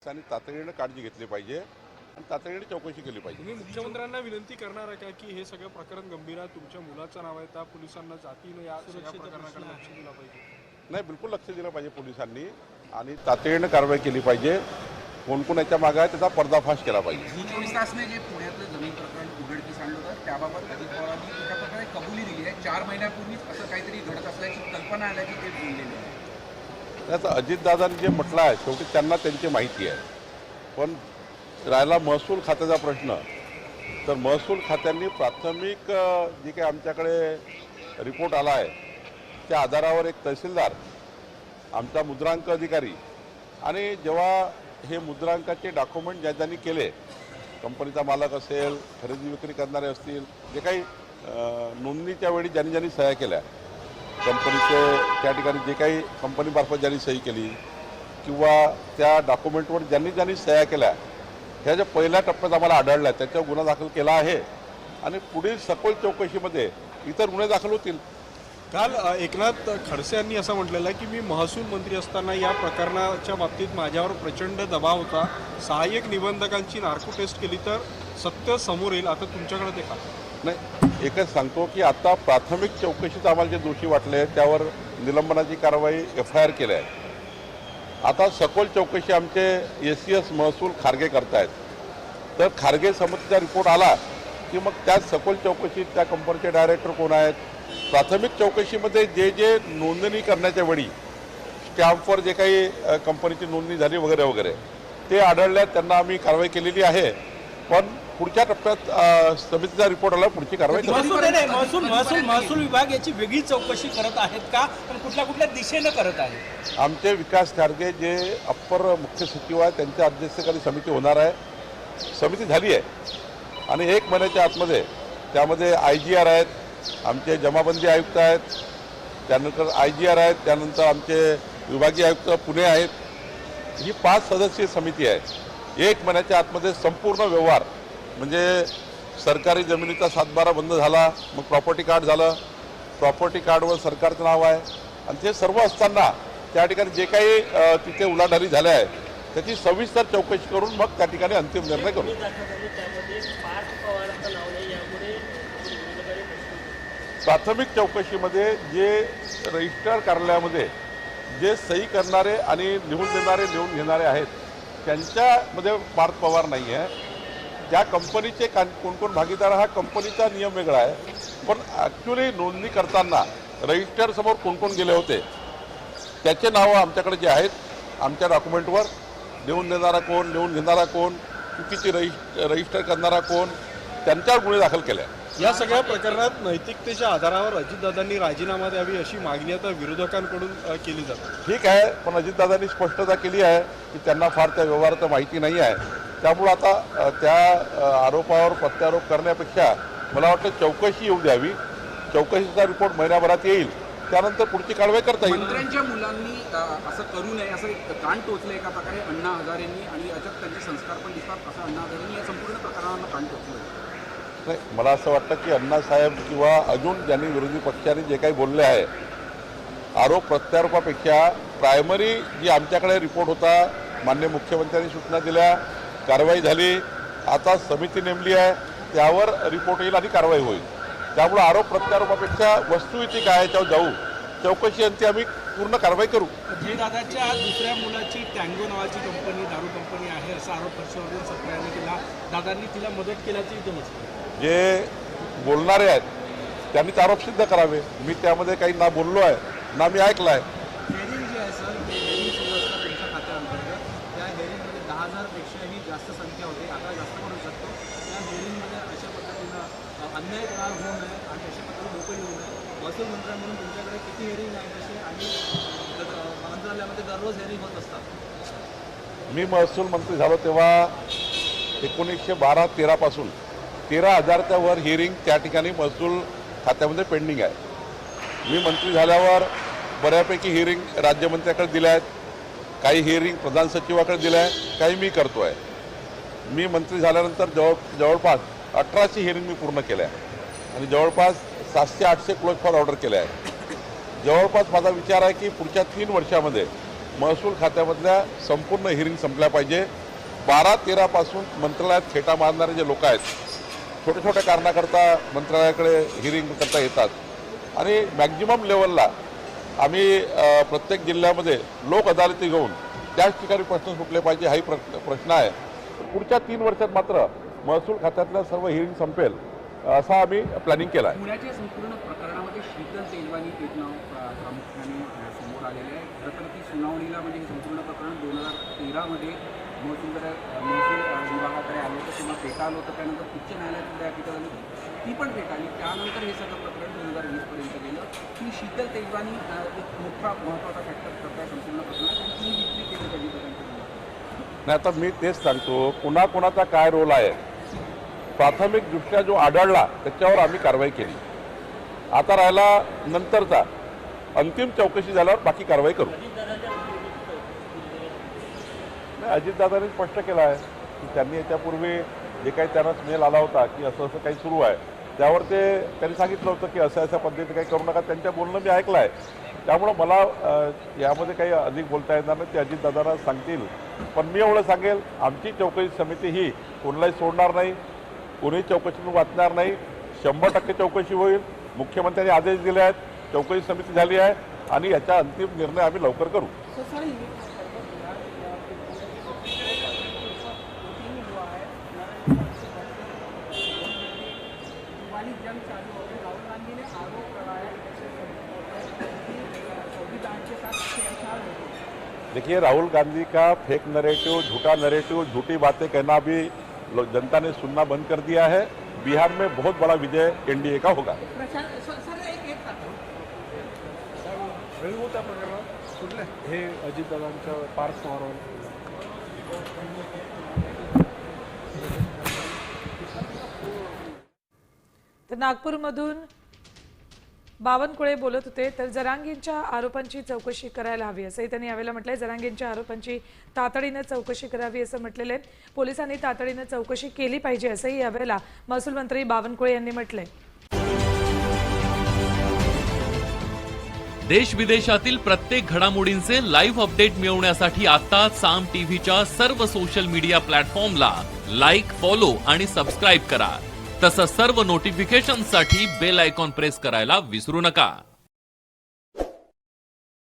आणि तातडीने काळजी घेतली पाहिजे आणि तातडीने चौकशी केली पाहिजे। तुम्ही मुख्यमंत्र्यांना विनंती करणार आहे का की हे सगळं प्रकरण गंभीर आहे, तुमच्या मुलाचं नाव आहे, त्या पोलिसांना जातीने या सगळ्या प्रकरणाकडे लक्ष दिलं पाहिजे? नाही, बिलकुल लक्ष दिलं पाहिजे पोलिसांनी आणि तातडीने कारवाई केली पाहिजे। कोण कोण याच्या मागे आहे त्याचा पर्दाफाश केला पाहिजे। 24 तासने जे पुण्यातलं जमीन प्रकरण उघडकीस आणलं होतं त्याबाबत अजित पवारांनी एका प्रकारे कबुली दिली आहे। 4 महिन्यापूर्वीच असं काहीतरी घडत असल्याची कल्पना आल्याची ते बोललेले आहे। त्याचं अजितदादांनी जे म्हटलं आहे शेवटी त्यांना त्यांची माहिती आहे, पण राहिला महसूल खात्याचा प्रश्न तर महसूल खात्यांनी प्राथमिक जे काही आमच्याकडे रिपोर्ट आला आहे त्या आधारावर एक तहसीलदार आमचा मुद्रांक अधिकारी आणि जेव्हा हे मुद्रांकाचे डॉक्युमेंट ज्या ज्यांनी केले कंपनीचा मालक असेल, खरेदी विक्री करणारे असतील, जे काही नोंदणीच्या वेळी ज्यांनी ज्यांनी सह्या केल्या कंपनीचे त्या ठिकाणी जे काही कंपनीमार्फत ज्यांनी सही केली किंवा त्या डॉक्युमेंटवर ज्यांनी ज्यांनी सह्या केल्या ह्या ज्या पहिल्या टप्प्यात आम्हाला आढळल्या आहेत त्याच्यावर गुन्हा दाखल केला आहे आणि पुढील सखोल चौकशीमध्ये इतर गुन्हे दाखल होतील। काल एकनाथ खडसे यांनी असं म्हटलेलं आहे की मी महसूल मंत्री असताना या प्रकरणाच्या बाबतीत माझ्यावर प्रचंड दबाव होता, सहाय्यक निबंधकांची नार्को टेस्ट केली तर सत्य समोर येईल। आता तुमच्याकडे ते का नाही, एकच सांगतो की आता प्राथमिक चौकशीत आम्हाला जे दोषी वाटले त्यावर निलंबनाची कारवाई FIR केली आहे। आता सखोल चौकशी आमचे SCS महसूल खारगे करतायत, तर खारगे समितीचा रिपोर्ट आला की मग त्याच सखोल चौकशीत त्या कंपनीचे डायरेक्टर कोण आहेत, प्राथमिक चौकशीमध्ये जे जे नोंदणी करण्याच्या वेळी स्टॅम्पवर जे काही कंपनीची नोंदणी झाली वगैरे वगैरे ते आढळल्यात त्यांना आम्ही कारवाई केलेली आहे। पण पुढच्या टप्प्यात समितीचा रिपोर्ट आला पुढची कारवाई महसूल विभाग याची वेगळी चौकशी करत आहेत का, पण कुठल्या कुठल्या दिशेनं करत आहे? आमचे विकास खारगे जे अप्पर मुख्य सचिव आहेत त्यांच्या अध्यक्षतेखाली समिती होणार आहे, समिती झाली आहे आणि 1 महिन्याच्या आतमध्ये त्यामध्ये IGR आहेत, आमचे जमाबंदी आयुक्त आहेत, त्यानंतर IGR आहेत, त्यानंतर आमचे विभागीय आयुक्त पुणे आहेत, ही 5 सदस्यीय समिती आहे। 1 महिन्याच्या आतमध्ये संपूर्ण व्यवहार म्हणजे सरकारी जमिनीचा 7/12 बंद झाला, मग प्रॉपर्टी कार्ड झालं, प्रॉपर्टी कार्डवर सरकारचं नाव आहे आणि ते सर्व असताना त्या ठिकाणी जे काही तिथे उलाढाली झाल्या आहे त्याची सविस्तर चौकशी करून मग त्या ठिकाणी अंतिम निर्णय करू। प्राथमिक चौकशीमध्ये जे रजिस्टर कार्यालयामध्ये जे सही करणारे आणि लिहून घेणारे आहेत त्यांच्यामध्ये पार्थ पवार नाही आहे। त्या कंपनीचे कोण कोण भागीदार हा कंपनीचा नियम वेगळा आहे, पण ॲक्च्युली नोंदणी करताना रजिस्टरसमोर कोण कोण गेले होते त्याचे नावं आमच्याकडे जे आहेत आमच्या डॉक्युमेंटवर लिहून देणारा कोण, लिहून घेणारा कोण, चुकीची रजिस्टर करणारा कोण, त्यांच्यावर गुन्हे दाखल केले आहेत। या सगळ्या प्रकरणात नैतिकतेच्या आधारावर अजितदादांनी राजीनामा द्यावी अशी मागणी आता विरोधकांकडून केली जाते। ठीक आहे, पण अजितदादांनी स्पष्टता केली आहे की त्यांना फार त्या व्यवहाराचं माहिती नाही आहे, त्यामुळं आता त्या आरोपावर प्रत्यारोप करण्यापेक्षा मला वाटतं चौकशी येऊ द्यावी। चौकशीचा रिपोर्ट महिन्याभरात येईल, त्यानंतर पुढची कारवाई करता येईल। मंत्र्यांच्या मुलांनी असं करू नये असं एक कान टोचलं एका प्रकारे अण्णा हजारेंनी आणि अचक त्यांचे संस्कार पण दिसतात असं अण्णा हजारेंनी या संपूर्ण प्रकरणाला कान टोचलं। नाही, मला असं वाटतं की अण्णासाहेब किंवा अजून ज्यांनी विरोधी पक्षांनी जे काही बोलले आहे आरोप प्रत्यारोपापेक्षा प्रायमरी जी आमच्याकडे रिपोर्ट होता, माननीय मुख्यमंत्र्यांनी सूचना दिल्या, कारवाई झाली, आता समिती नेमली आहे, त्यावर रिपोर्ट येईल आणि कारवाई होईल। त्यामुळे आरोप प्रत्यारोपापेक्षा वस्तुस्थिती काय याच्यावर जाऊ, चौकशी अंती आम्ही पूर्ण कारवाई करू। दादाच्या दुसऱ्या मुलाची टँगो नावाची कंपनी दारू कंपनी आहे असा आरोप हर्षवर्धन सप्रायाने केला, दादांनी तिला मदत केल्याची समजते। जे बोलणारे आहेत त्यांनीच आरोप सिद्ध करावे, मी त्यामध्ये काही ना बोललो आहे ना मी ऐकलं आहे। हेरिंग जे आहे सर, ते हेरिंग सुरू असतं तुमच्या खात्याअंतर्गत, त्या हेरिंगमध्ये 10,000पेक्षाही जास्त संख्या होती, आता जास्त म्हणू शकतो। त्या हेरिंगमध्ये अशा पद्धतीनं अन्याय करार होऊ नये आणि अशा पद्धतीने लोक येऊ नये। महसूल मंत्री म्हणून तुमच्याकडे किती हेरिंग आहे तसे आणि मंत्रालयामध्ये दररोज हेरिंग होत असतात? मी महसूल मंत्री झालो तेव्हा 1912-13 पासून 13,000च्या वर हिअरिंग त्या ठिकाणी महसूल खात्यामध्ये पेंडिंग आहे। मी मंत्री झाल्यावर बऱ्यापैकी हिअरिंग राज्यमंत्र्याकडे दिल्या आहेत, काही हिअरिंग प्रधान सचिवाकडे दिल्या आहे, काही मी करतो आहे। मी मंत्री झाल्यानंतर जवळपास 1800 हिअरिंग मी पूर्ण केल्या आहे आणि जवळपास 700-800 क्लोज फॉर ऑर्डर केल्या आहेत। जवळपास माझा विचार आहे की पुढच्या 3 वर्षामध्ये महसूल खात्यामधल्या संपूर्ण हिअरिंग संपल्या पाहिजे. 12-13 पासून मंत्रालयात खेटा मारणारे जे लोक आहेत, छोट्या छोट्या कारणाकरता मंत्रालयाकडे हिअरिंग करता येतात आणि मॅक्झिमम लेवलला आम्ही प्रत्येक जिल्ह्यामध्ये लोक अदालती घेऊन त्याच ठिकाणी प्रश्न सुटले पाहिजे, हाही प्रश्न आहे. पुढच्या 3 वर्षात मात्र महसूल खात्यातल्या सर्व हिअरिंग संपेल असा आम्ही प्लॅनिंग केलं आहे. पुण्याच्या संपूर्ण प्रकरणामध्ये शीतल तेलवानी एक नाव प्रामुख्याने समोर आलेले आहे. खरं तर ती सुनावणीला म्हणजे हे संपूर्ण प्रकरण 2013मध्ये महसूल विभागाकडे आलं होतं, तेव्हा फेटाळलं होतं. त्यानंतर उच्च न्यायालयात याचिका झाली होती, ती पण फेटाळली. त्यानंतर हे सगळं प्रकरण 2020पर्यंत गेलं. की शीतल तेलवानी एक महत्त्वाचा फॅक्टर करताय संपूर्ण प्रकरणात आणि ती विक्री केली पाहिजे. नाही, आता मी तेच सांगतो, कोणाचा काय रोल आहे. प्राथमिक दृष्ट्या जो आढळला त्याच्यावर आम्ही कारवाई केली. आता राहिला नंतरचा अंतिम चौकशी झाल्यावर बाकी कारवाई करू. अजितदादांनी स्पष्ट केलं आहे की त्यांनी याच्यापूर्वी जे काही त्यांना स्मेल आला होता की असं काही सुरू आहे, त्यावर त्यांनी सांगितलं होतं की अशा पद्धतीने काही करू नका. त्यांच्या बोलणं मी ऐकलं आहे. त्यामुळं मला यामध्ये काही अधिक बोलता येणार नाही, ते अजितदादांना सांगतील. पण मी एवढं सांगेल, आमची चौकशी समिती ही कोणालाही सोडणार नाही, कोणी चौकशीतून वाचणार नाही. 100% चौकशी होईल. मुख्यमंत्र्यांनी आदेश दिले आहेत, चौकशी समिती झाली आहे आणि याचा अंतिम निर्णय आम्ही लवकर करू. देखिए, राहुल गांधी का फेक नैरेटिव, झूठा नैरेटिव, झूठी बातें कहना भी जनता ने सुनना बंद कर दिया है. बिहार में बहुत बड़ा विजय एनडीए का होगा. त्या प्रकरणात कुठले हे अजितदादांच्या पार्थ पवार तर नागपूरमधून बावनकुळे बोलत होते. तर जरांगेंच्या आरोपांची चौकशी करायला हवी असंही त्यांनी यावेळेला म्हटलंय. जरांगेंच्या आरोपांची तातडीने चौकशी करावी असं म्हटलेलं आहे. पोलिसांनी तातडीने चौकशी केली पाहिजे असंही यावेळेला महसूल मंत्री बावनकुळे यांनी म्हटलंय. देश विदेशातील प्रत्येक घडामोडींचे लाईव्ह अपडेट मिळवण्यासाठी आता साम टीव्हीच्या सर्व सोशल मीडिया प्लॅटफॉर्मला लाईक, फॉलो आणि सबस्क्राईब करा. तसंच सर्व नोटिफिकेशनसाठी बेल आयकॉन प्रेस करायला विसरू नका.